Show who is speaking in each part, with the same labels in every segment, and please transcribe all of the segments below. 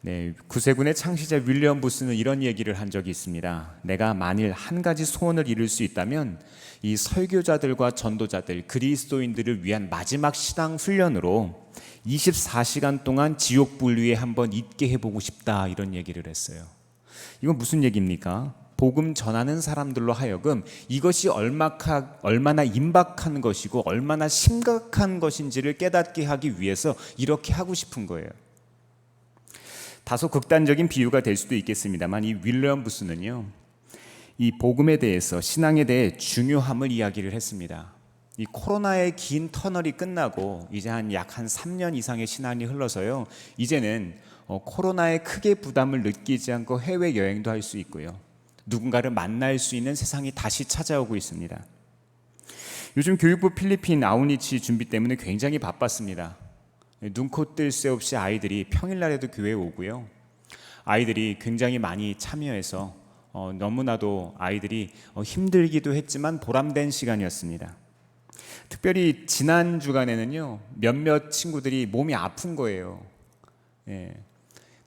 Speaker 1: 네, 구세군의 창시자 윌리엄 부스는 이런 얘기를 한 적이 있습니다. 내가 만일 한 가지 소원을 이룰 수 있다면 이 설교자들과 전도자들, 그리스도인들을 위한 마지막 신앙 훈련으로 24시간 동안 지옥 불 위에 한번 있게 해보고 싶다, 이런 얘기를 했어요. 이건 무슨 얘기입니까? 복음 전하는 사람들로 하여금 이것이 얼마나 임박한 것이고 얼마나 심각한 것인지를 깨닫게 하기 위해서 이렇게 하고 싶은 거예요. 다소 극단적인 비유가 될 수도 있겠습니다만 이 윌리엄 부스는요, 이 복음에 대해서, 신앙에 대해 중요함을 이야기를 했습니다. 이 코로나의 긴 터널이 끝나고 이제 약 3년 이상의 시간이 흘러서요, 이제는 코로나에 크게 부담을 느끼지 않고 해외여행도 할 수 있고요, 누군가를 만날 수 있는 세상이 다시 찾아오고 있습니다. 요즘 교육부 필리핀 아우니치 준비 때문에 굉장히 바빴습니다. 눈코 뜰 새 없이 아이들이 평일날에도 교회에 오고요, 아이들이 굉장히 많이 참여해서 너무나도 아이들이 힘들기도 했지만 보람된 시간이었습니다. 특별히 지난 주간에는요, 몇몇 친구들이 몸이 아픈 거예요.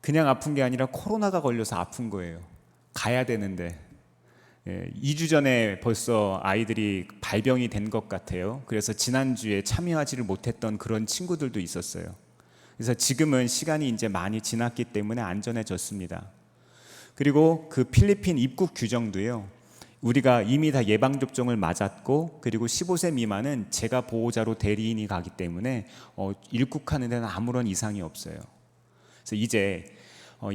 Speaker 1: 그냥 아픈 게 아니라 코로나가 걸려서 아픈 거예요. 가야 되는데 2주 전에 벌써 아이들이 발병이 된 것 같아요. 그래서 지난주에 참여하지를 못했던 그런 친구들도 있었어요. 그래서 지금은 시간이 이제 많이 지났기 때문에 안전해졌습니다. 그리고 그 필리핀 입국 규정도요, 우리가 이미 다 예방접종을 맞았고, 그리고 15세 미만은 제가 보호자로 대리인이 가기 때문에 입국하는 데는 아무런 이상이 없어요. 그래서 이제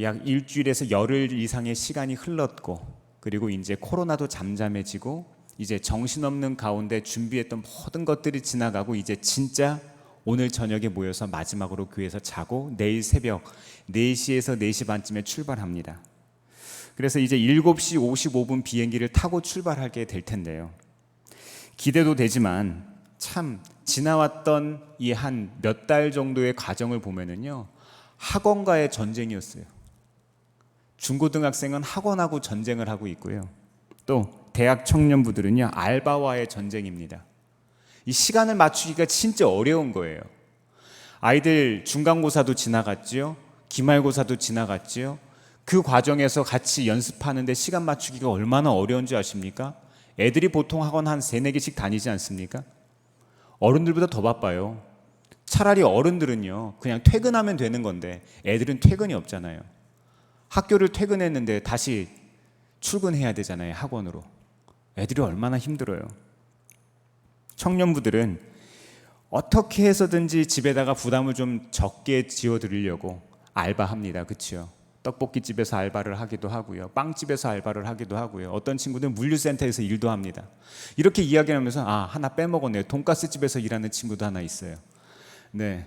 Speaker 1: 약 일주일에서 열흘 이상의 시간이 흘렀고, 그리고 이제 코로나도 잠잠해지고, 이제 정신없는 가운데 준비했던 모든 것들이 지나가고, 이제 진짜 오늘 저녁에 모여서 마지막으로 교회에서 자고 내일 새벽 4시에서 4시 반쯤에 출발합니다. 그래서 이제 7시 55분 비행기를 타고 출발하게 될 텐데요, 기대도 되지만 참 지나왔던 이 한 몇 달 정도의 과정을 보면은요, 학원과의 전쟁이었어요. 중고등학생은 학원하고 전쟁을 하고 있고요, 또 대학 청년부들은요, 알바와의 전쟁입니다. 이 시간을 맞추기가 진짜 어려운 거예요. 아이들 중간고사도 지나갔지요, 기말고사도 지나갔지요. 그 과정에서 같이 연습하는데 시간 맞추기가 얼마나 어려운 줄 아십니까? 애들이 보통 학원 한 3-4개씩 다니지 않습니까? 어른들보다 더 바빠요. 차라리 어른들은요, 그냥 퇴근하면 되는 건데 애들은 퇴근이 없잖아요. 학교를 퇴근했는데 다시 출근해야 되잖아요, 학원으로. 애들이 얼마나 힘들어요. 청년부들은 어떻게 해서든지 집에다가 부담을 좀 적게 지어드리려고 알바합니다. 그렇죠? 떡볶이집에서 알바를 하기도 하고요, 빵집에서 알바를 하기도 하고요, 어떤 친구들은 물류센터에서 일도 합니다. 이렇게 이야기하면서 하나 빼먹었네요. 돈가스집에서 일하는 친구도 하나 있어요. 네,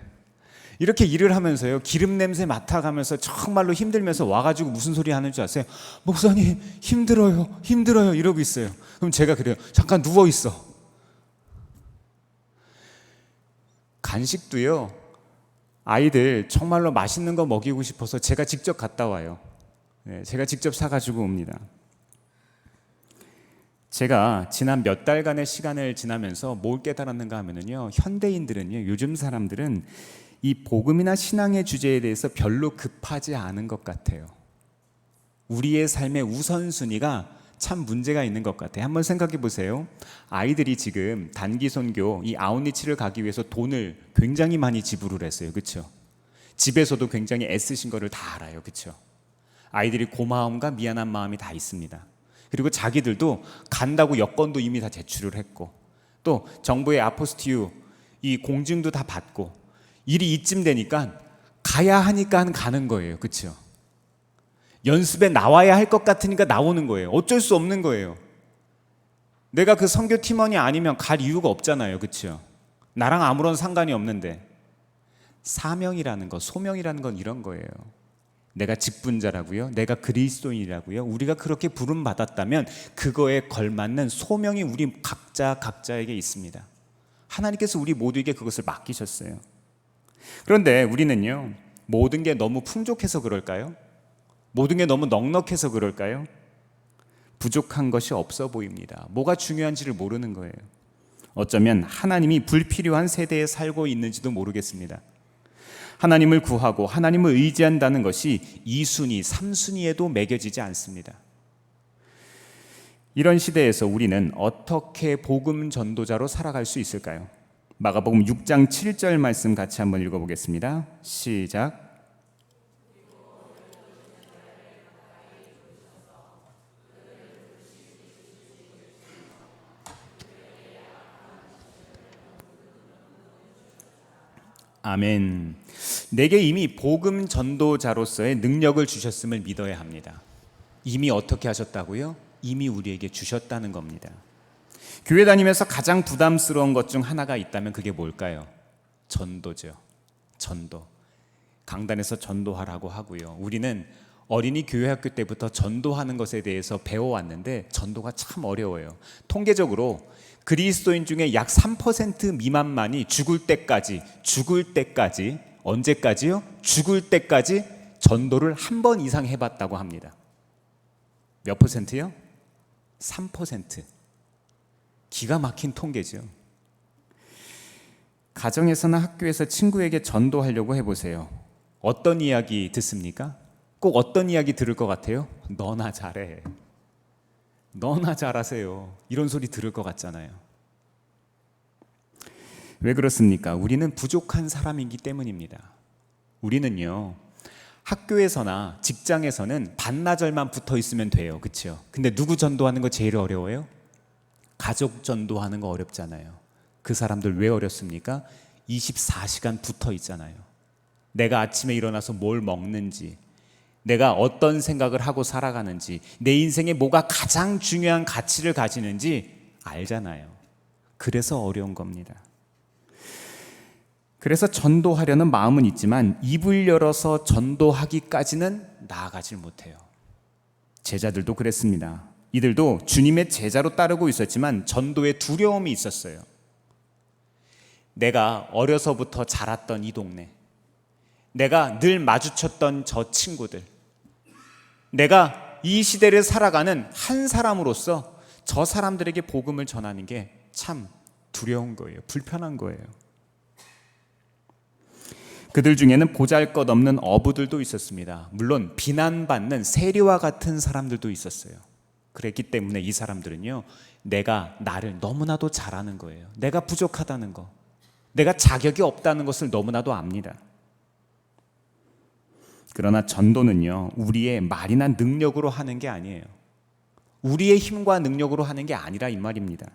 Speaker 1: 이렇게 일을 하면서요, 기름 냄새 맡아가면서 정말로 힘들면서 와가지고 무슨 소리 하는 줄 아세요? 목사님 힘들어요 이러고 있어요. 그럼 제가 그래요, 잠깐 누워있어. 간식도요, 아이들 정말로 맛있는 거 먹이고 싶어서 제가 직접 갔다 와요. 제가 직접 사가지고 옵니다. 제가 지난 몇 달간의 시간을 지나면서 뭘 깨달았는가 하면요, 현대인들은요, 요즘 사람들은 이 복음이나 신앙의 주제에 대해서 별로 급하지 않은 것 같아요. 우리의 삶의 우선순위가 참 문제가 있는 것 같아요. 한번 생각해 보세요. 아이들이 지금 단기 선교 이 아웃리치를 가기 위해서 돈을 굉장히 많이 지불을 했어요. 그렇죠? 집에서도 굉장히 애쓰신 거를 다 알아요. 그렇죠? 아이들이 고마움과 미안한 마음이 다 있습니다. 그리고 자기들도 간다고 여권도 이미 다 제출을 했고, 또 정부의 아포스티유 이 공증도 다 받고, 일이 이쯤 되니까 가야 하니까 가는 거예요. 그렇죠? 연습에 나와야 할 것 같으니까 나오는 거예요. 어쩔 수 없는 거예요. 내가 그 선교 팀원이 아니면 갈 이유가 없잖아요. 그렇죠? 나랑 아무런 상관이 없는데. 사명이라는 것, 소명이라는 건 이런 거예요. 내가 직분자라고요, 내가 그리스도인이라고요, 우리가 그렇게 부름 받았다면 그거에 걸맞는 소명이 우리 각자에게 있습니다. 하나님께서 우리 모두에게 그것을 맡기셨어요. 그런데 우리는요, 모든 게 너무 풍족해서 그럴까요? 모든 게 너무 넉넉해서 그럴까요? 부족한 것이 없어 보입니다. 뭐가 중요한지를 모르는 거예요. 어쩌면 하나님이 불필요한 세대에 살고 있는지도 모르겠습니다. 하나님을 구하고 하나님을 의지한다는 것이 2순위, 3순위에도 매겨지지 않습니다. 이런 시대에서 우리는 어떻게 복음 전도자로 살아갈 수 있을까요? 마가복음 6장 7절 말씀 같이 한번 읽어보겠습니다. 시작. 아멘. 내게 이미 복음 전도자로서의 능력을 주셨음을 믿어야 합니다. 이미 어떻게 하셨다고요? 이미 우리에게 주셨다는 겁니다. 교회 다니면서 가장 부담스러운 것 중 하나가 있다면 그게 뭘까요? 전도죠. 전도. 강단에서 전도하라고 하고요. 우리는 어린이 교회학교 때부터 전도하는 것에 대해서 배워왔는데 전도가 참 어려워요. 통계적으로 그리스도인 중에 약 3% 미만만이 죽을 때까지 언제까지요? 죽을 때까지 전도를 한 번 이상 해봤다고 합니다. 몇 퍼센트요? 3%. 기가 막힌 통계죠. 가정에서나 학교에서 친구에게 전도하려고 해보세요. 어떤 이야기 듣습니까? 꼭 어떤 이야기 들을 것 같아요? 너나 잘해. 너나 잘하세요. 이런 소리 들을 것 같잖아요. 왜 그렇습니까? 우리는 부족한 사람이기 때문입니다. 우리는요, 학교에서나 직장에서는 반나절만 붙어 있으면 돼요. 그렇죠? 근데 누구 전도하는 거 제일 어려워요? 가족 전도하는 거 어렵잖아요. 그 사람들 왜 어렵습니까? 24시간 붙어 있잖아요. 내가 아침에 일어나서 뭘 먹는지, 내가 어떤 생각을 하고 살아가는지, 내 인생에 뭐가 가장 중요한 가치를 가지는지 알잖아요. 그래서 어려운 겁니다. 그래서 전도하려는 마음은 있지만 입을 열어서 전도하기까지는 나아가질 못해요. 제자들도 그랬습니다. 이들도 주님의 제자로 따르고 있었지만 전도에 두려움이 있었어요. 내가 어려서부터 자랐던 이 동네, 내가 늘 마주쳤던 저 친구들, 내가 이 시대를 살아가는 한 사람으로서 저 사람들에게 복음을 전하는 게 참 두려운 거예요. 불편한 거예요. 그들 중에는 보잘것없는 어부들도 있었습니다. 물론 비난받는 세리와 같은 사람들도 있었어요. 그랬기 때문에 이 사람들은요, 내가 나를 너무나도 잘 아는 거예요. 내가 부족하다는 거, 내가 자격이 없다는 것을 너무나도 압니다. 그러나 전도는요, 우리의 말이나 능력으로 하는 게 아니에요. 우리의 힘과 능력으로 하는 게 아니라 이 말입니다.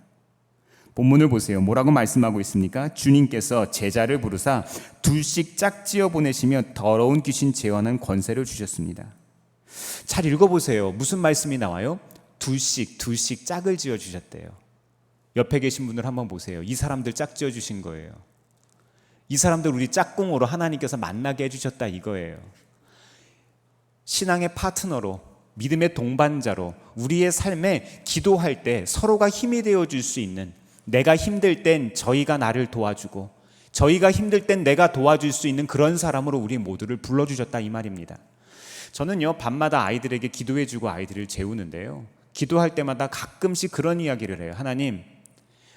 Speaker 1: 본문을 보세요. 뭐라고 말씀하고 있습니까? 주님께서 제자를 부르사 둘씩 짝지어 보내시며 더러운 귀신 제어하는 권세를 주셨습니다. 잘 읽어보세요. 무슨 말씀이 나와요? 둘씩 짝을 지어 주셨대요. 옆에 계신 분들 한번 보세요. 이 사람들 짝 지어 주신 거예요. 이 사람들 우리 짝꿍으로 하나님께서 만나게 해주셨다 이거예요. 신앙의 파트너로, 믿음의 동반자로 우리의 삶에 기도할 때 서로가 힘이 되어줄 수 있는, 내가 힘들 땐 저희가 나를 도와주고 저희가 힘들 땐 내가 도와줄 수 있는 그런 사람으로 우리 모두를 불러주셨다 이 말입니다. 저는요, 밤마다 아이들에게 기도해주고 아이들을 재우는데요, 기도할 때마다 가끔씩 그런 이야기를 해요. 하나님,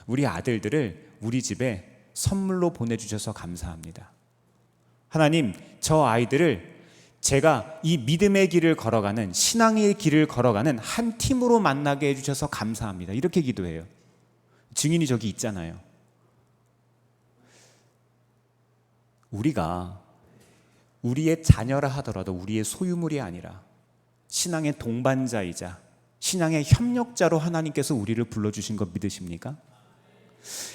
Speaker 1: 우리 아들들을 우리 집에 선물로 보내주셔서 감사합니다. 하나님, 저 아이들을 제가 이 믿음의 길을 걸어가는, 신앙의 길을 걸어가는 한 팀으로 만나게 해주셔서 감사합니다. 이렇게 기도해요. 증인이 저기 있잖아요. 우리가 우리의 자녀라 하더라도 우리의 소유물이 아니라 신앙의 동반자이자 신앙의 협력자로 하나님께서 우리를 불러주신 거 믿으십니까?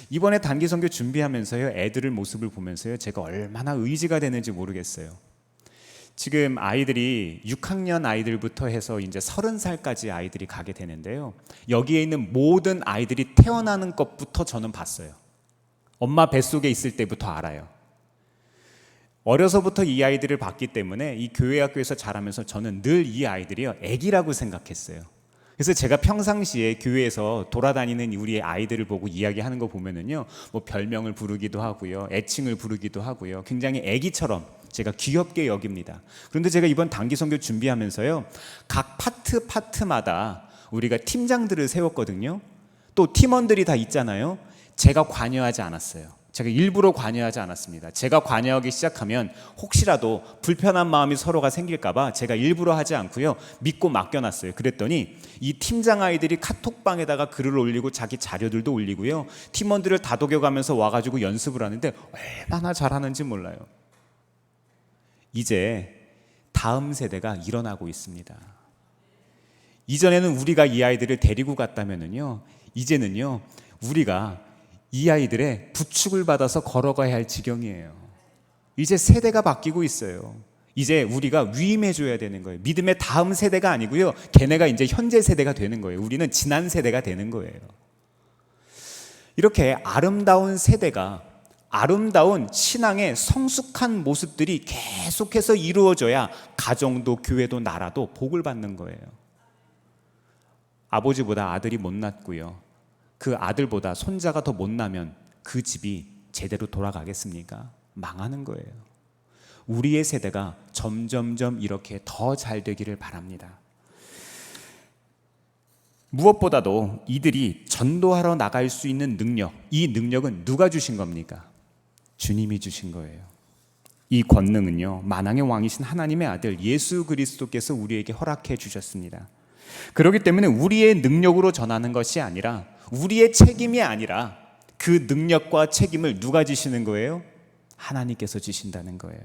Speaker 1: 이번에 단기 선교 준비하면서요, 애들의 모습을 보면서요, 제가 얼마나 의지가 되는지 모르겠어요. 지금 아이들이 6학년 아이들부터 해서 이제 30살까지 아이들이 가게 되는데요, 여기에 있는 모든 아이들이 태어나는 것부터 저는 봤어요. 엄마 뱃속에 있을 때부터 알아요. 어려서부터 이 아이들을 봤기 때문에 이 교회 학교에서 자라면서 저는 늘 이 아이들이요, 애기라고 생각했어요. 그래서 제가 평상시에 교회에서 돌아다니는 우리 아이들을 보고 이야기하는 거 보면은요, 뭐 별명을 부르기도 하고요, 애칭을 부르기도 하고요, 굉장히 애기처럼 제가 귀엽게 여깁니다. 그런데 제가 이번 단기 선교 준비하면서요, 각 파트마다 우리가 팀장들을 세웠거든요. 또 팀원들이 다 있잖아요. 제가 관여하지 않았어요. 제가 일부러 관여하지 않았습니다. 제가 관여하기 시작하면 혹시라도 불편한 마음이 서로가 생길까봐 제가 일부러 하지 않고요, 믿고 맡겨놨어요. 그랬더니 이 팀장 아이들이 카톡방에다가 글을 올리고 자기 자료들도 올리고요, 팀원들을 다독여가면서 와가지고 연습을 하는데 얼마나 잘하는지 몰라요. 이제 다음 세대가 일어나고 있습니다. 이전에는 우리가 이 아이들을 데리고 갔다면은요, 이제는요 우리가 이 아이들의 부축을 받아서 걸어가야 할 지경이에요. 이제 세대가 바뀌고 있어요. 이제 우리가 위임해줘야 되는 거예요. 믿음의 다음 세대가 아니고요, 걔네가 이제 현재 세대가 되는 거예요. 우리는 지난 세대가 되는 거예요. 이렇게 아름다운 세대가, 아름다운 신앙의 성숙한 모습들이 계속해서 이루어져야 가정도 교회도 나라도 복을 받는 거예요. 아버지보다 아들이 못 낳고요, 그 아들보다 손자가 더 못 나면 그 집이 제대로 돌아가겠습니까? 망하는 거예요. 우리의 세대가 점점점 이렇게 더 잘 되기를 바랍니다. 무엇보다도 이들이 전도하러 나갈 수 있는 능력, 이 능력은 누가 주신 겁니까? 주님이 주신 거예요. 이 권능은요, 만왕의 왕이신 하나님의 아들 예수 그리스도께서 우리에게 허락해 주셨습니다. 그렇기 때문에 우리의 능력으로 전하는 것이 아니라, 우리의 책임이 아니라 그 능력과 책임을 누가 지시는 거예요? 하나님께서 지신다는 거예요.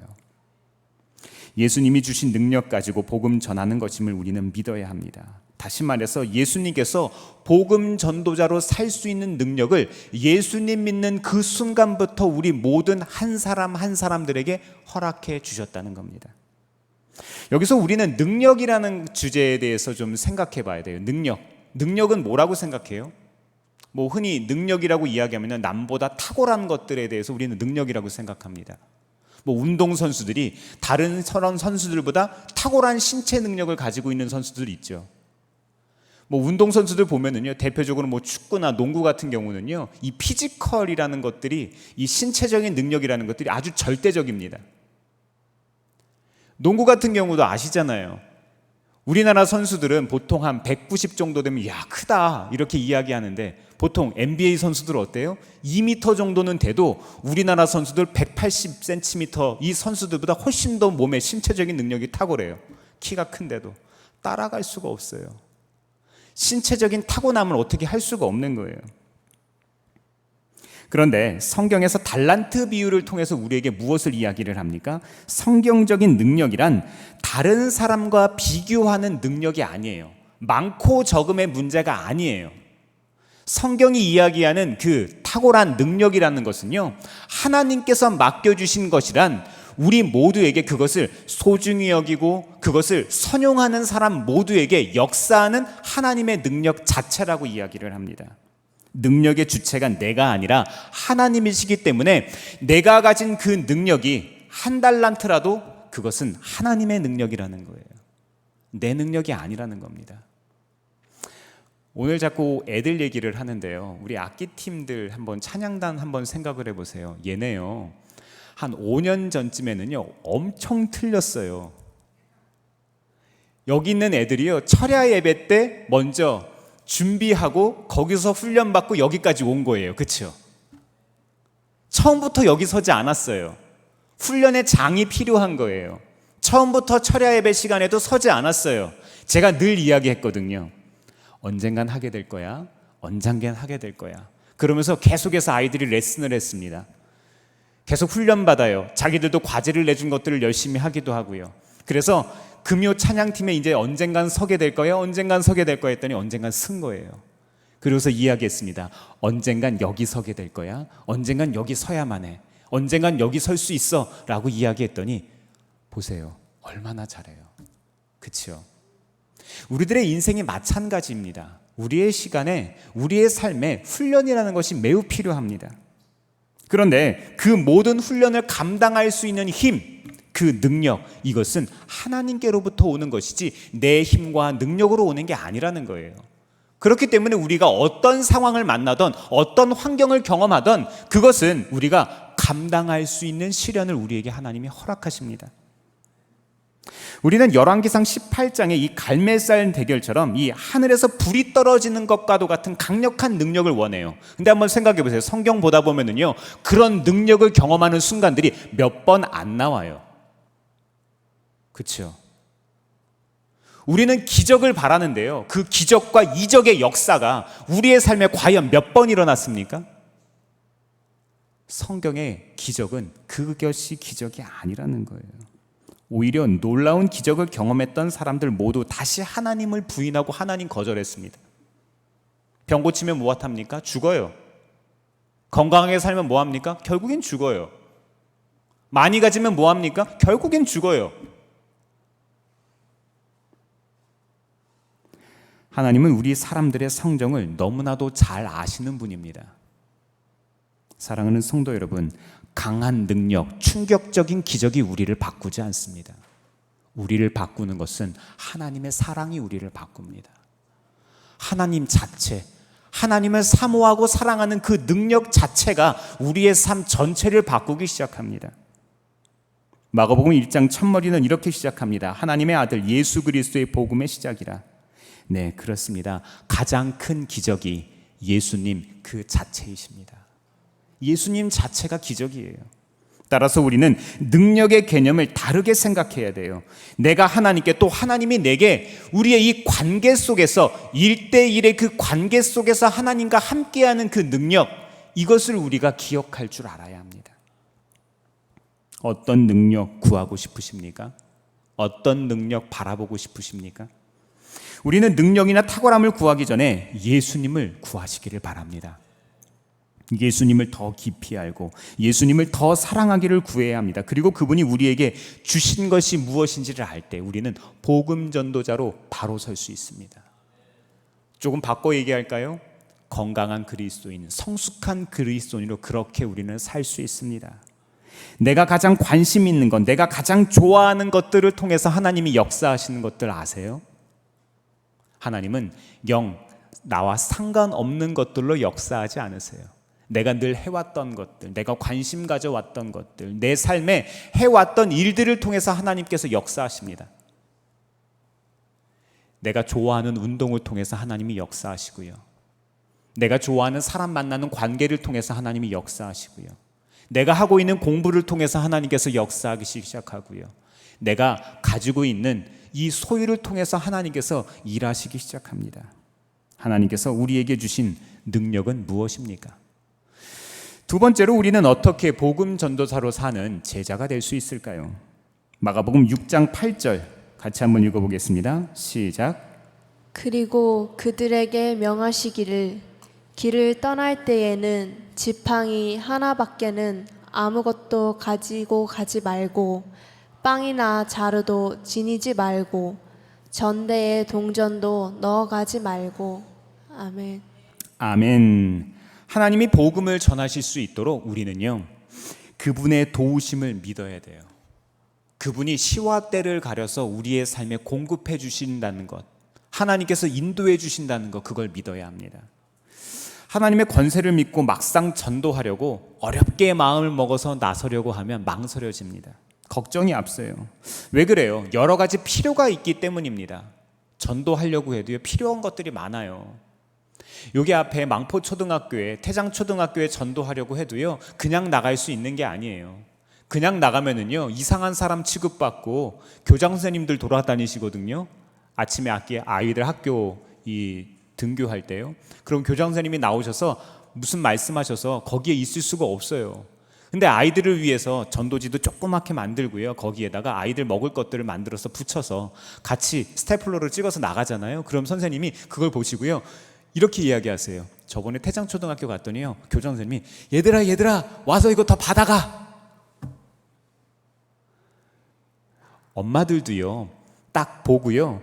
Speaker 1: 예수님이 주신 능력 가지고 복음 전하는 것임을 우리는 믿어야 합니다. 다시 말해서 예수님께서 복음 전도자로 살 수 있는 능력을 예수님 믿는 그 순간부터 우리 모든 한 사람 한 사람들에게 허락해 주셨다는 겁니다. 여기서 우리는 능력이라는 주제에 대해서 좀 생각해 봐야 돼요. 능력은 뭐라고 생각해요? 뭐 흔히 능력이라고 이야기하면 남보다 탁월한 것들에 대해서 우리는 능력이라고 생각합니다. 뭐 운동선수들이 다른 선수들보다 탁월한 신체 능력을 가지고 있는 선수들이 있죠. 뭐 운동선수들 보면은요, 대표적으로 뭐 축구나 농구 같은 경우는요, 이 피지컬이라는 것들이, 이 신체적인 능력이라는 것들이 아주 절대적입니다. 농구 같은 경우도 아시잖아요. 우리나라 선수들은 보통 한 190 정도 되면 야 크다 이렇게 이야기하는데, 보통 NBA 선수들 어때요? 2m 정도는 돼도 우리나라 선수들 180cm, 이 선수들보다 훨씬 더 몸의 신체적인 능력이 탁월해요. 키가 큰데도 따라갈 수가 없어요. 신체적인 타고남을 어떻게 할 수가 없는 거예요. 그런데 성경에서 달란트 비유를 통해서 우리에게 무엇을 이야기를 합니까? 성경적인 능력이란 다른 사람과 비교하는 능력이 아니에요. 많고 적음의 문제가 아니에요. 성경이 이야기하는 그 탁월한 능력이라는 것은요, 하나님께서 맡겨주신 것이란 우리 모두에게 그것을 소중히 여기고 그것을 선용하는 사람 모두에게 역사하는 하나님의 능력 자체라고 이야기를 합니다. 능력의 주체가 내가 아니라 하나님이시기 때문에 내가 가진 그 능력이 한 달란트라도 그것은 하나님의 능력이라는 거예요. 내 능력이 아니라는 겁니다. 오늘 자꾸 애들 얘기를 하는데요, 우리 악기팀들 한번, 찬양단 한번 생각을 해보세요. 얘네요, 한 5년 전쯤에는요 엄청 틀렸어요. 여기 있는 애들이요, 철야 예배 때 먼저 준비하고 거기서 훈련받고 여기까지 온 거예요. 그렇죠? 처음부터 여기 서지 않았어요. 훈련의 장이 필요한 거예요. 처음부터 철야 예배 시간에도 서지 않았어요. 제가 늘 이야기했거든요. 언젠간 하게 될 거야. 언젠간 하게 될 거야. 그러면서 계속해서 아이들이 레슨을 했습니다. 계속 훈련받아요. 자기들도 과제를 내준 것들을 열심히 하기도 하고요. 그래서 금요 찬양팀에 이제 언젠간 서게 될 거야, 언젠간 서게 될 거야 했더니 언젠간 쓴 거예요. 그래서 이야기했습니다. 언젠간 여기 서게 될 거야, 언젠간 여기 서야만 해, 언젠간 여기 설 수 있어 라고 이야기했더니 보세요, 얼마나 잘해요. 그렇죠? 우리들의 인생이 마찬가지입니다. 우리의 시간에, 우리의 삶에 훈련이라는 것이 매우 필요합니다. 그런데 그 모든 훈련을 감당할 수 있는 힘, 그 능력, 이것은 하나님께로부터 오는 것이지 내 힘과 능력으로 오는 게 아니라는 거예요. 그렇기 때문에 우리가 어떤 상황을 만나던 어떤 환경을 경험하던 그것은 우리가 감당할 수 있는 시련을 우리에게 하나님이 허락하십니다. 우리는 열왕기상 18장의 이 갈멜살 대결처럼 이 하늘에서 불이 떨어지는 것과도 같은 강력한 능력을 원해요. 근데 한번 생각해 보세요. 성경 보다 보면은요, 그런 능력을 경험하는 순간들이 몇 번 안 나와요. 그렇죠? 우리는 기적을 바라는데요, 그 기적과 이적의 역사가 우리의 삶에 과연 몇 번 일어났습니까? 성경의 기적은 그것이 기적이 아니라는 거예요. 오히려 놀라운 기적을 경험했던 사람들 모두 다시 하나님을 부인하고 하나님 거절했습니다. 병 고치면 무엇합니까? 죽어요. 건강하게 살면 뭐합니까? 결국엔 죽어요. 많이 가지면 뭐합니까? 결국엔 죽어요. 하나님은 우리 사람들의 성정을 너무나도 잘 아시는 분입니다. 사랑하는 성도 여러분, 강한 능력, 충격적인 기적이 우리를 바꾸지 않습니다. 우리를 바꾸는 것은 하나님의 사랑이 우리를 바꿉니다. 하나님 자체, 하나님을 사모하고 사랑하는 그 능력 자체가 우리의 삶 전체를 바꾸기 시작합니다. 마가복음 1장 첫머리는 이렇게 시작합니다. 하나님의 아들 예수 그리스도의 복음의 시작이라. 네, 그렇습니다. 가장 큰 기적이 예수님 그 자체이십니다. 예수님 자체가 기적이에요. 따라서 우리는 능력의 개념을 다르게 생각해야 돼요. 내가 하나님께, 또 하나님이 내게, 우리의 이 관계 속에서 1대1의 그 관계 속에서 하나님과 함께하는 그 능력, 이것을 우리가 기억할 줄 알아야 합니다. 어떤 능력 구하고 싶으십니까? 어떤 능력 바라보고 싶으십니까? 우리는 능력이나 탁월함을 구하기 전에 예수님을 구하시기를 바랍니다. 예수님을 더 깊이 알고 예수님을 더 사랑하기를 구해야 합니다. 그리고 그분이 우리에게 주신 것이 무엇인지를 알 때 우리는 복음 전도자로 바로 설 수 있습니다. 조금 바꿔 얘기할까요? 건강한 그리스도인, 성숙한 그리스도인으로 그렇게 우리는 살 수 있습니다. 내가 가장 관심 있는 것, 내가 가장 좋아하는 것들을 통해서 하나님이 역사하시는 것들 아세요? 하나님은 영 나와 상관없는 것들로 역사하지 않으세요. 내가 늘 해왔던 것들, 내가 관심 가져왔던 것들, 내 삶에 해왔던 일들을 통해서 하나님께서 역사하십니다. 내가 좋아하는 운동을 통해서 하나님이 역사하시고요, 내가 좋아하는 사람 만나는 관계를 통해서 하나님이 역사하시고요, 내가 하고 있는 공부를 통해서 하나님께서 역사하기 시작하고요, 내가 가지고 있는 이 소유를 통해서 하나님께서 일하시기 시작합니다. 하나님께서 우리에게 주신 능력은 무엇입니까? 두 번째로 우리는 어떻게 복음 전도사로 사는 제자가 될 수 있을까요? 마가복음 6장 8절 같이 한번 읽어보겠습니다. 시작.
Speaker 2: 그리고 그들에게 명하시기를 길을 떠날 때에는 지팡이 하나밖에는 아무것도 가지고 가지 말고 빵이나 자루도 지니지 말고 전대에 동전도 넣어가지 말고. 아멘.
Speaker 1: 아멘. 하나님이 복음을 전하실 수 있도록 우리는요, 그분의 도우심을 믿어야 돼요. 그분이 시와 때를 가려서 우리의 삶에 공급해 주신다는 것, 하나님께서 인도해 주신다는 것, 그걸 믿어야 합니다. 하나님의 권세를 믿고 막상 전도하려고 어렵게 마음을 먹어서 나서려고 하면 망설여집니다. 걱정이 앞서요. 왜 그래요? 여러 가지 필요가 있기 때문입니다. 전도하려고 해도요, 필요한 것들이 많아요. 여기 앞에 망포초등학교에, 태장초등학교에 전도하려고 해도요, 그냥 나갈 수 있는 게 아니에요. 그냥 나가면은요, 이상한 사람 취급받고 교장 선생님들 돌아다니시거든요. 아침에 아이들 학교 등교할 때요. 그럼 교장 선생님이 나오셔서 무슨 말씀하셔서 거기에 있을 수가 없어요. 근데 아이들을 위해서 전도지도 조그맣게 만들고요, 거기에다가 아이들 먹을 것들을 만들어서 붙여서 같이 스테플러를 찍어서 나가잖아요. 그럼 선생님이 그걸 보시고요, 이렇게 이야기하세요. 저번에 태장초등학교 갔더니요, 교장 선생님이 얘들아 와서 이거 다 받아가. 엄마들도요, 딱 보고요,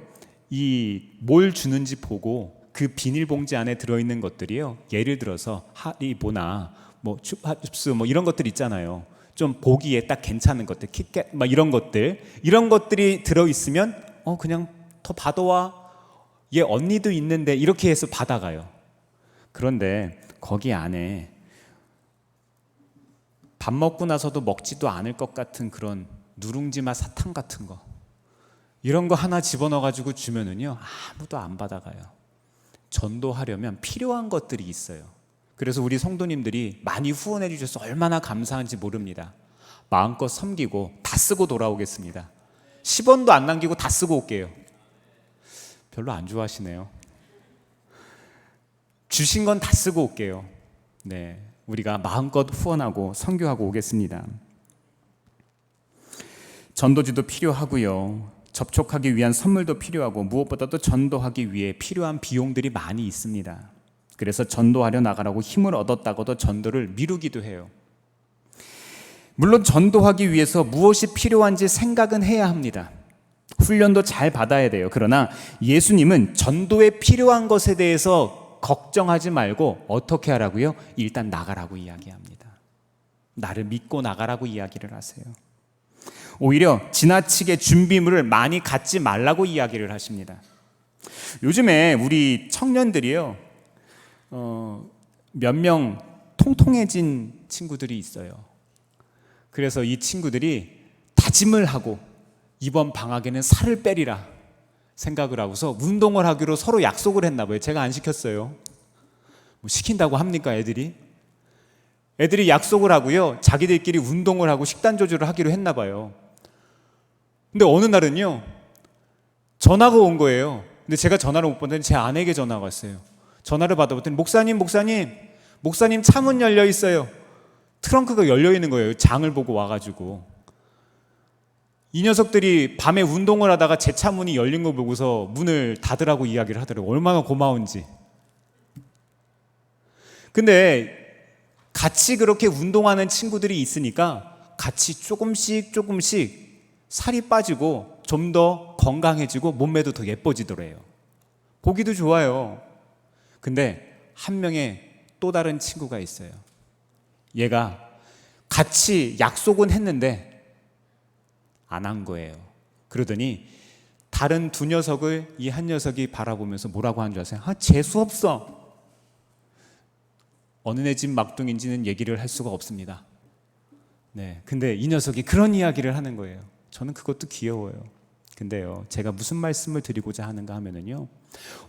Speaker 1: 이 뭘 주는지 보고 그 비닐봉지 안에 들어있는 것들이요, 예를 들어서 하리보나 뭐 춥스 뭐 이런 것들 있잖아요. 좀 보기에 딱 괜찮은 것들, kitkat 막 이런 것들이 들어있으면 그냥 더 받아와, 얘 언니도 있는데, 이렇게 해서 받아가요. 그런데 거기 안에 밥 먹고 나서도 먹지도 않을 것 같은 그런 누룽지 맛 사탕 같은 거, 이런 거 하나 집어넣어가지고 주면은요 아무도 안 받아가요. 전도하려면 필요한 것들이 있어요. 그래서 우리 성도님들이 많이 후원해 주셔서 얼마나 감사한지 모릅니다. 마음껏 섬기고 다 쓰고 돌아오겠습니다. 10원도 안 남기고 다 쓰고 올게요. 별로 안 좋아하시네요. 주신 건 다 쓰고 올게요. 네, 우리가 마음껏 후원하고 선교하고 오겠습니다. 전도지도 필요하고요. 접촉하기 위한 선물도 필요하고 무엇보다도 전도하기 위해 필요한 비용들이 많이 있습니다. 그래서 전도하려 나가라고 힘을 얻었다고도 전도를 미루기도 해요. 물론 전도하기 위해서 무엇이 필요한지 생각은 해야 합니다. 훈련도 잘 받아야 돼요. 그러나 예수님은 전도에 필요한 것에 대해서 걱정하지 말고 어떻게 하라고요? 일단 나가라고 이야기합니다. 나를 믿고 나가라고 이야기를 하세요. 오히려 지나치게 준비물을 많이 갖지 말라고 이야기를 하십니다. 요즘에 우리 청년들이요, 몇 명 통통해진 친구들이 있어요. 그래서 이 친구들이 다짐을 하고 이번 방학에는 살을 빼리라 생각을 하고서 운동을 하기로 서로 약속을 했나 봐요. 제가 안 시켰어요. 뭐 시킨다고 합니까 애들이? 애들이 약속을 하고요, 자기들끼리 운동을 하고 식단 조절을 하기로 했나 봐요. 근데 어느 날은요 전화가 온 거예요. 근데 제가 전화를 못 받았더니 제 아내에게 전화가 왔어요. 전화를 받아봤더니 목사님 차문 열려 있어요. 트렁크가 열려 있는 거예요. 장을 보고 와가지고. 이 녀석들이 밤에 운동을 하다가 제 차 문이 열린 거 보고서 문을 닫으라고 이야기를 하더라고요. 얼마나 고마운지. 근데 같이 그렇게 운동하는 친구들이 있으니까 같이 조금씩 살이 빠지고 좀 더 건강해지고 몸매도 더 예뻐지더래요. 보기도 좋아요. 근데 한 명의 또 다른 친구가 있어요. 얘가 같이 약속은 했는데 안 한 거예요. 그러더니 다른 두 녀석을 이 한 녀석이 바라보면서 뭐라고 하는 줄 아세요? 재수 없어. 어느 네 집 막둥인지는 얘기를 할 수가 없습니다. 네, 근데 이 녀석이 그런 이야기를 하는 거예요. 저는 그것도 귀여워요. 근데요, 제가 무슨 말씀을 드리고자 하는가 하면은요,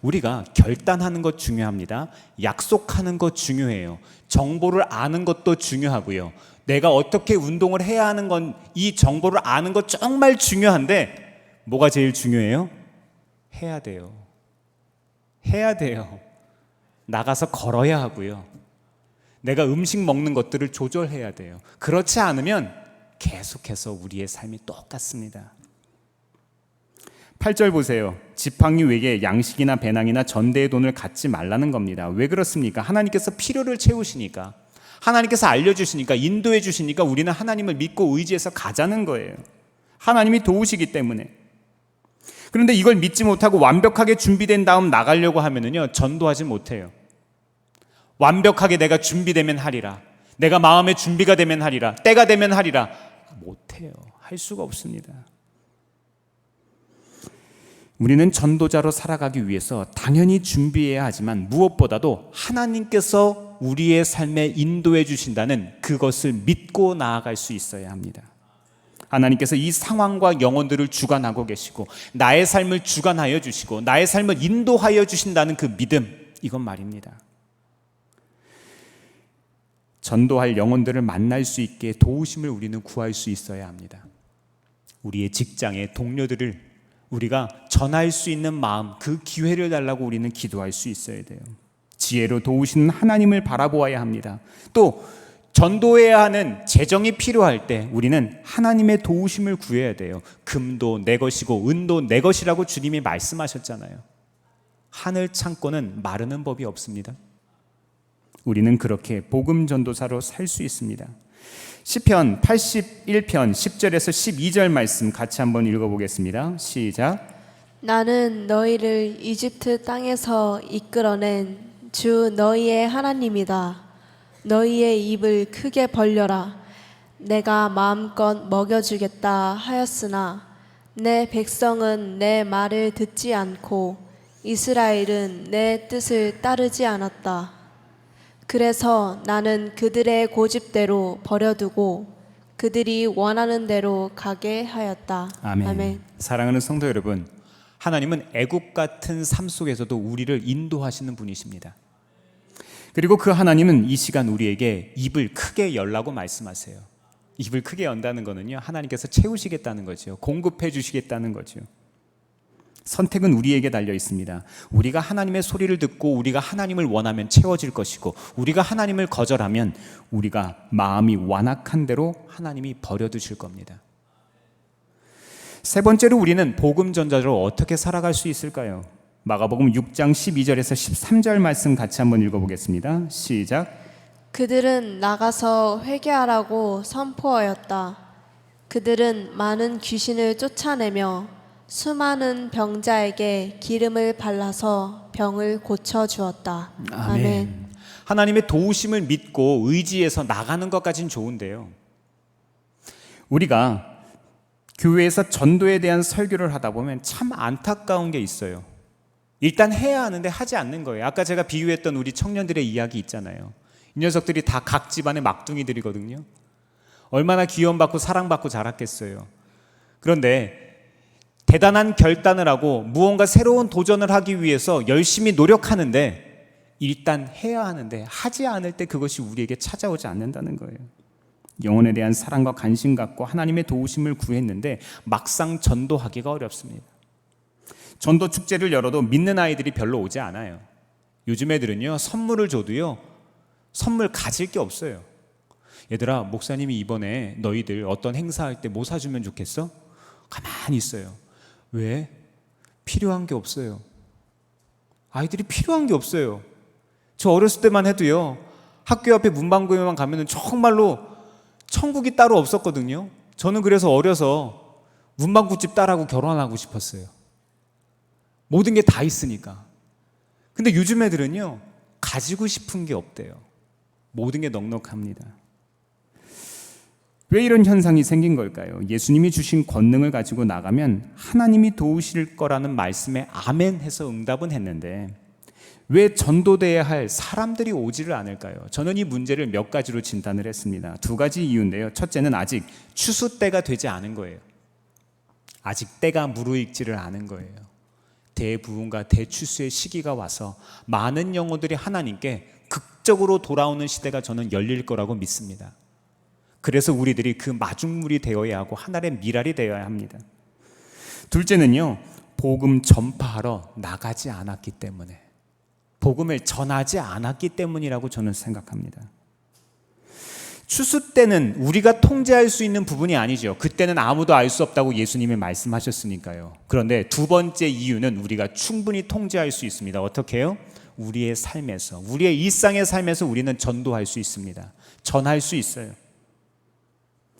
Speaker 1: 우리가 결단하는 것 중요합니다. 약속하는 것 중요해요. 정보를 아는 것도 중요하고요. 내가 어떻게 운동을 해야 하는 건, 이 정보를 아는 것 정말 중요한데 뭐가 제일 중요해요? 해야 돼요. 나가서 걸어야 하고요. 내가 음식 먹는 것들을 조절해야 돼요. 그렇지 않으면 계속해서 우리의 삶이 똑같습니다. 8절 보세요. 지팡이 외에 양식이나 배낭이나 전대의 돈을 갖지 말라는 겁니다. 왜 그렇습니까? 하나님께서 필요를 채우시니까, 하나님께서 알려주시니까, 인도해 주시니까 우리는 하나님을 믿고 의지해서 가자는 거예요. 하나님이 도우시기 때문에. 그런데 이걸 믿지 못하고 완벽하게 준비된 다음 나가려고 하면은요, 전도하지 못해요. 완벽하게 내가 준비되면 하리라, 내가 마음의 준비가 되면 하리라, 때가 되면 하리라, 못해요. 할 수가 없습니다. 우리는 전도자로 살아가기 위해서 당연히 준비해야 하지만 무엇보다도 하나님께서 우리의 삶에 인도해 주신다는 그것을 믿고 나아갈 수 있어야 합니다. 하나님께서 이 상황과 영혼들을 주관하고 계시고 나의 삶을 주관하여 주시고 나의 삶을 인도하여 주신다는 그 믿음, 이건 말입니다. 전도할 영혼들을 만날 수 있게 도우심을 우리는 구할 수 있어야 합니다. 우리의 직장의 동료들을 우리가 전할 수 있는 마음, 그 기회를 달라고 우리는 기도할 수 있어야 돼요. 지혜로 도우시는 하나님을 바라보아야 합니다. 또 전도해야 하는 재정이 필요할 때 우리는 하나님의 도우심을 구해야 돼요. 금도 내 것이고 은도 내 것이라고 주님이 말씀하셨잖아요. 하늘 창고는 마르는 법이 없습니다. 우리는 그렇게 복음 전도사로 살 수 있습니다. 시편 81편 10절에서 12절 말씀 같이 한번 읽어보겠습니다. 시작.
Speaker 2: 나는 너희를 이집트 땅에서 이끌어낸 주 너희의 하나님이다. 너희의 입을 크게 벌려라. 내가 마음껏 먹여주겠다 하였으나 내 백성은 내 말을 듣지 않고 이스라엘은 내 뜻을 따르지 않았다. 그래서 나는 그들의 고집대로 버려두고 그들이 원하는 대로 가게 하였다.
Speaker 1: 아멘.
Speaker 2: 아멘.
Speaker 1: 사랑하는 성도 여러분, 하나님은 애국 같은 삶 속에서도 우리를 인도하시는 분이십니다. 그리고 그 하나님은 이 시간 우리에게 입을 크게 열라고 말씀하세요. 입을 크게 연다는 거는요, 하나님께서 채우시겠다는 거죠. 공급해 주시겠다는 거죠. 선택은 우리에게 달려 있습니다. 우리가 하나님의 소리를 듣고 우리가 하나님을 원하면 채워질 것이고, 우리가 하나님을 거절하면 우리가 마음이 완악한 대로 하나님이 버려두실 겁니다. 세 번째로 우리는 복음 전자로 어떻게 살아갈 수 있을까요? 마가복음 6장 12절에서 13절 말씀 같이 한번 읽어보겠습니다. 시작.
Speaker 2: 그들은 나가서 회개하라고 선포하였다. 그들은 많은 귀신을 쫓아내며 수많은 병자에게 기름을 발라서 병을 고쳐 주었다. 아멘.
Speaker 1: 하나님의 도우심을 믿고 의지해서 나가는 것까지는 좋은데요, 우리가 교회에서 전도에 대한 설교를 하다 보면 참 안타까운 게 있어요. 일단 해야 하는데 하지 않는 거예요. 아까 제가 비유했던 우리 청년들의 이야기 있잖아요. 이 녀석들이 다 각 집안의 막둥이들이거든요. 얼마나 귀여움받고 사랑받고 자랐겠어요. 그런데 대단한 결단을 하고 무언가 새로운 도전을 하기 위해서 열심히 노력하는데 일단 해야 하는데 하지 않을 때 그것이 우리에게 찾아오지 않는다는 거예요. 영혼에 대한 사랑과 관심 갖고 하나님의 도우심을 구했는데 막상 전도하기가 어렵습니다. 전도 축제를 열어도 믿는 아이들이 별로 오지 않아요. 요즘 애들은요, 선물을 줘도요, 선물 가질 게 없어요. 얘들아, 목사님이 이번에 너희들 어떤 행사할 때 뭐 사주면 좋겠어? 가만히 있어요. 왜? 필요한 게 없어요. 아이들이 필요한 게 없어요. 저 어렸을 때만 해도요, 학교 앞에 문방구에만 가면은 정말로 천국이 따로 없었거든요. 저는 그래서 어려서 문방구집 딸하고 결혼하고 싶었어요. 모든 게 다 있으니까. 근데 요즘 애들은요, 가지고 싶은 게 없대요. 모든 게 넉넉합니다. 왜 이런 현상이 생긴 걸까요? 예수님이 주신 권능을 가지고 나가면 하나님이 도우실 거라는 말씀에 아멘 해서 응답은 했는데 왜 전도돼야 할 사람들이 오지를 않을까요? 저는 이 문제를 몇 가지로 진단을 했습니다. 두 가지 이유인데요. 첫째는 아직 추수 때가 되지 않은 거예요. 아직 때가 무르익지를 않은 거예요. 대부흥과 대추수의 시기가 와서 많은 영혼들이 하나님께 극적으로 돌아오는 시대가 저는 열릴 거라고 믿습니다. 그래서 우리들이 그 마중물이 되어야 하고 하늘의 미랄이 되어야 합니다. 둘째는요, 복음 전파하러 나가지 않았기 때문에, 복음을 전하지 않았기 때문이라고 저는 생각합니다. 추수 때는 우리가 통제할 수 있는 부분이 아니죠. 그때는 아무도 알 수 없다고 예수님이 말씀하셨으니까요. 그런데 두 번째 이유는 우리가 충분히 통제할 수 있습니다. 어떻게 해요? 우리의 삶에서, 우리의 일상의 삶에서 우리는 전도할 수 있습니다. 전할 수 있어요.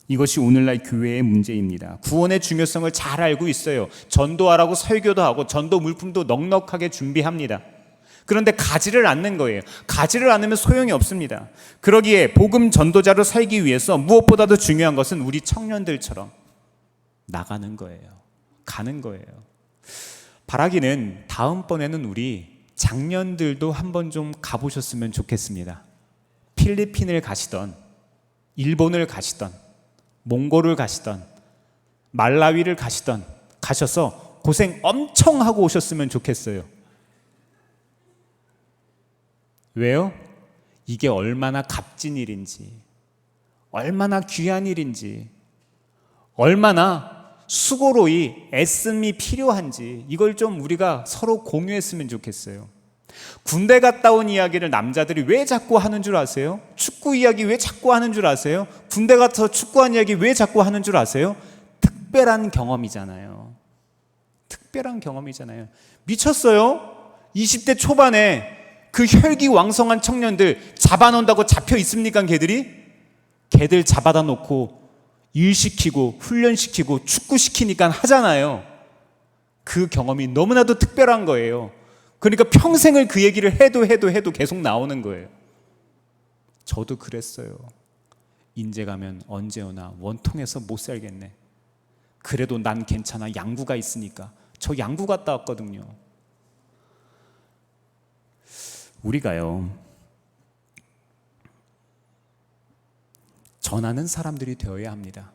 Speaker 1: 이것이 오늘날 교회의 문제입니다. 구원의 중요성을 잘 알고 있어요. 전도하라고 설교도 하고 전도 물품도 넉넉하게 준비합니다. 그런데 가지를 않는 거예요. 가지를 않으면 소용이 없습니다. 그러기에 복음 전도자로 살기 위해서 무엇보다도 중요한 것은 우리 청년들처럼 나가는 거예요. 가는 거예요. 바라기는 다음번에는 우리 장년들도 한번 좀 가보셨으면 좋겠습니다. 필리핀을 가시던, 일본을 가시던, 몽골을 가시던, 말라위를 가시던 가셔서 고생 엄청 하고 오셨으면 좋겠어요. 왜요? 이게 얼마나 값진 일인지, 얼마나 귀한 일인지, 얼마나 수고로이 애씀이 필요한지 이걸 좀 우리가 서로 공유했으면 좋겠어요. 군대 갔다 온 이야기를 남자들이 왜 자꾸 하는 줄 아세요? 축구 이야기 왜 자꾸 하는 줄 아세요? 군대 가서 축구한 이야기 왜 자꾸 하는 줄 아세요? 특별한 경험이잖아요. 특별한 경험이잖아요. 미쳤어요? 20대 초반에 그 혈기왕성한 청년들 잡아놓는다고 잡혀 있습니까? 걔들 잡아다 놓고 일 시키고 훈련시키고 축구시키니까 하잖아요. 그 경험이 너무나도 특별한 거예요. 그러니까 평생을 그 얘기를 해도 계속 나오는 거예요. 저도 그랬어요. 인제 가면 언제 오나 원통해서 못 살겠네. 그래도 난 괜찮아. 양구가 있으니까. 저 양구 갔다 왔거든요. 우리가요, 전하는 사람들이 되어야 합니다.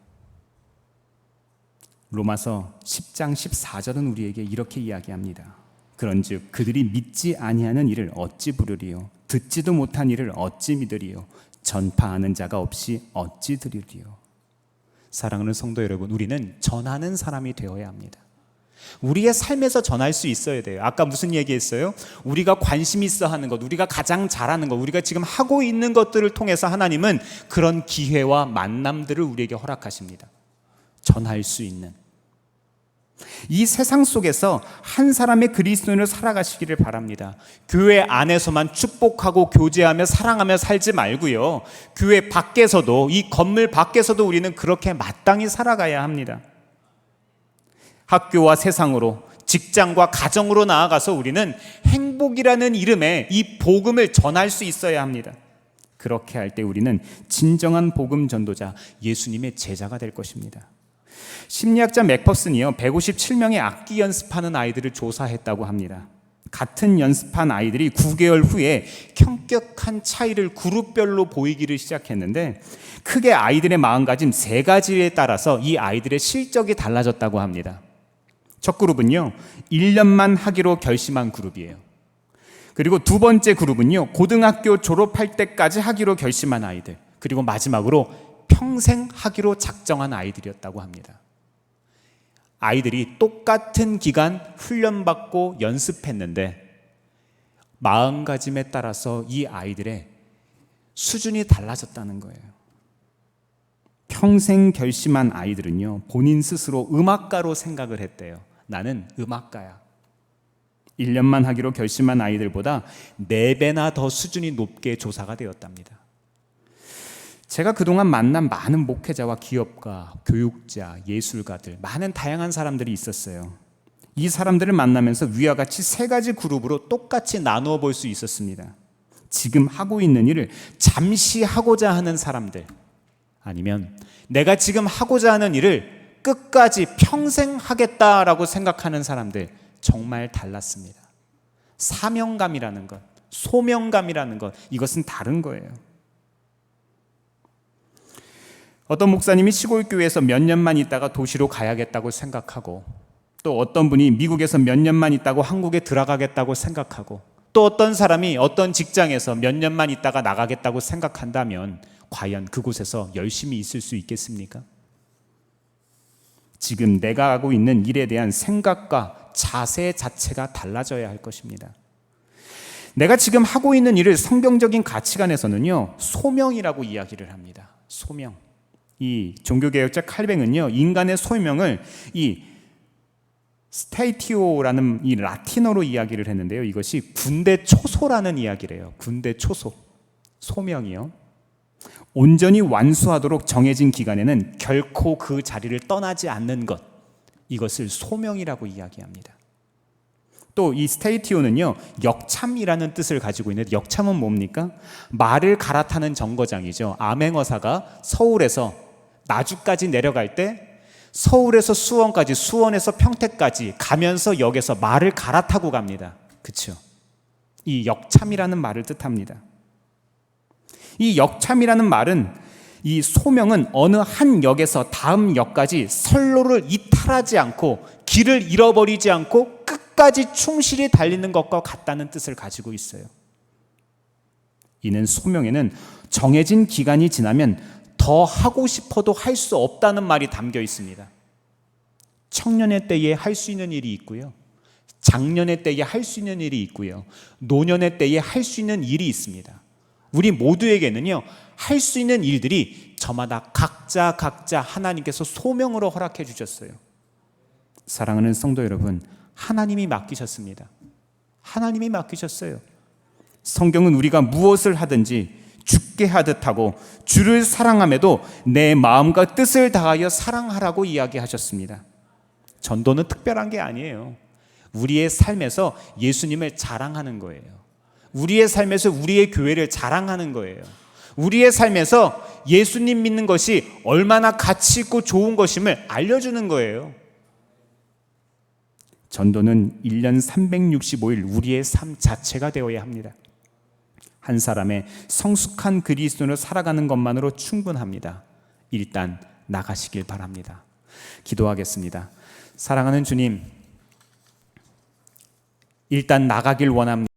Speaker 1: 로마서 10장 14절은 우리에게 이렇게 이야기합니다. 그런즉 그들이 믿지 아니하는 이를 어찌 부르리요 듣지도 못한 이를 어찌 믿으리요 전파하는 자가 없이 어찌 들으리요. 사랑하는 성도 여러분, 우리는 전하는 사람이 되어야 합니다. 우리의 삶에서 전할 수 있어야 돼요. 아까 무슨 얘기했어요? 우리가 관심 있어 하는 것, 우리가 가장 잘하는 것, 우리가 지금 하고 있는 것들을 통해서 하나님은 그런 기회와 만남들을 우리에게 허락하십니다. 전할 수 있는. 이 세상 속에서 한 사람의 그리스도인으로 살아가시기를 바랍니다. 교회 안에서만 축복하고 교제하며 사랑하며 살지 말고요, 교회 밖에서도, 이 건물 밖에서도 우리는 그렇게 마땅히 살아가야 합니다. 학교와 세상으로, 직장과 가정으로 나아가서 우리는 행복이라는 이름의 이 복음을 전할 수 있어야 합니다. 그렇게 할 때 우리는 진정한 복음 전도자, 예수님의 제자가 될 것입니다. 심리학자 맥퍼슨이요, 157명의 악기 연습하는 아이들을 조사했다고 합니다. 같은 연습한 아이들이 9개월 후에 현격한 차이를 그룹별로 보이기를 시작했는데, 크게 아이들의 마음가짐 3가지에 따라서 이 아이들의 실적이 달라졌다고 합니다. 첫 그룹은요, 1년만 하기로 결심한 그룹이에요. 그리고 두 번째 그룹은요, 고등학교 졸업할 때까지 하기로 결심한 아이들, 그리고 마지막으로 평생 하기로 작정한 아이들이었다고 합니다. 아이들이 똑같은 기간 훈련받고 연습했는데 마음가짐에 따라서 이 아이들의 수준이 달라졌다는 거예요. 평생 결심한 아이들은요, 본인 스스로 음악가로 생각을 했대요. 나는 음악가야. 1년만 하기로 결심한 아이들보다 4배나 더 수준이 높게 조사가 되었답니다. 제가 그동안 만난 많은 목회자와 기업가, 교육자, 예술가들, 많은 다양한 사람들이 있었어요. 이 사람들을 만나면서 위와 같이 3가지 그룹으로 똑같이 나누어 볼 수 있었습니다. 지금 하고 있는 일을 잠시 하고자 하는 사람들, 아니면 내가 지금 하고자 하는 일을 끝까지 평생 하겠다라고 생각하는 사람들, 정말 달랐습니다. 사명감이라는 것, 소명감이라는 것, 이것은 다른 거예요. 어떤 목사님이 시골 교회에서 몇 년만 있다가 도시로 가야겠다고 생각하고, 또 어떤 분이 미국에서 몇 년만 있다고 한국에 들어가겠다고 생각하고, 또 어떤 사람이 어떤 직장에서 몇 년만 있다가 나가겠다고 생각한다면 과연 그곳에서 열심히 있을 수 있겠습니까? 지금 내가 하고 있는 일에 대한 생각과 자세 자체가 달라져야 할 것입니다. 내가 지금 하고 있는 일을 성경적인 가치관에서는요, 소명이라고 이야기를 합니다. 소명. 이 종교개혁자 칼뱅은요, 인간의 소명을 이 스테이티오라는 이 라틴어로 이야기를 했는데요, 이것이 군대 초소라는 이야기래요. 군대 초소. 소명이요. 온전히 완수하도록 정해진 기간에는 결코 그 자리를 떠나지 않는 것, 이것을 소명이라고 이야기합니다. 또 이 스테이티오는요, 역참이라는 뜻을 가지고 있는데, 역참은 뭡니까? 말을 갈아타는 정거장이죠. 암행어사가 서울에서 나주까지 내려갈 때 서울에서 수원까지, 수원에서 평택까지 가면서 역에서 말을 갈아타고 갑니다. 그렇죠? 이 역참이라는 말을 뜻합니다. 이 역참이라는 말은, 이 소명은 어느 한 역에서 다음 역까지 선로를 이탈하지 않고 길을 잃어버리지 않고 끝까지 충실히 달리는 것과 같다는 뜻을 가지고 있어요. 이는 소명에는 정해진 기간이 지나면 더 하고 싶어도 할 수 없다는 말이 담겨 있습니다. 청년의 때에 할 수 있는 일이 있고요, 장년의 때에 할 수 있는 일이 있고요, 노년의 때에 할 수 있는 일이 있습니다. 우리 모두에게는요, 할 수 있는 일들이 저마다 각자 하나님께서 소명으로 허락해 주셨어요. 사랑하는 성도 여러분, 하나님이 맡기셨습니다. 하나님이 맡기셨어요. 성경은 우리가 무엇을 하든지 죽게 하듯 하고 주를 사랑함에도 내 마음과 뜻을 다하여 사랑하라고 이야기하셨습니다. 전도는 특별한 게 아니에요. 우리의 삶에서 예수님을 자랑하는 거예요. 우리의 삶에서 우리의 교회를 자랑하는 거예요. 우리의 삶에서 예수님 믿는 것이 얼마나 가치 있고 좋은 것임을 알려주는 거예요. 전도는 1년 365일 우리의 삶 자체가 되어야 합니다. 한 사람의 성숙한 그리스도인으로 살아가는 것만으로 충분합니다. 일단 나가시길 바랍니다. 기도하겠습니다. 사랑하는 주님, 일단 나가길 원합니다.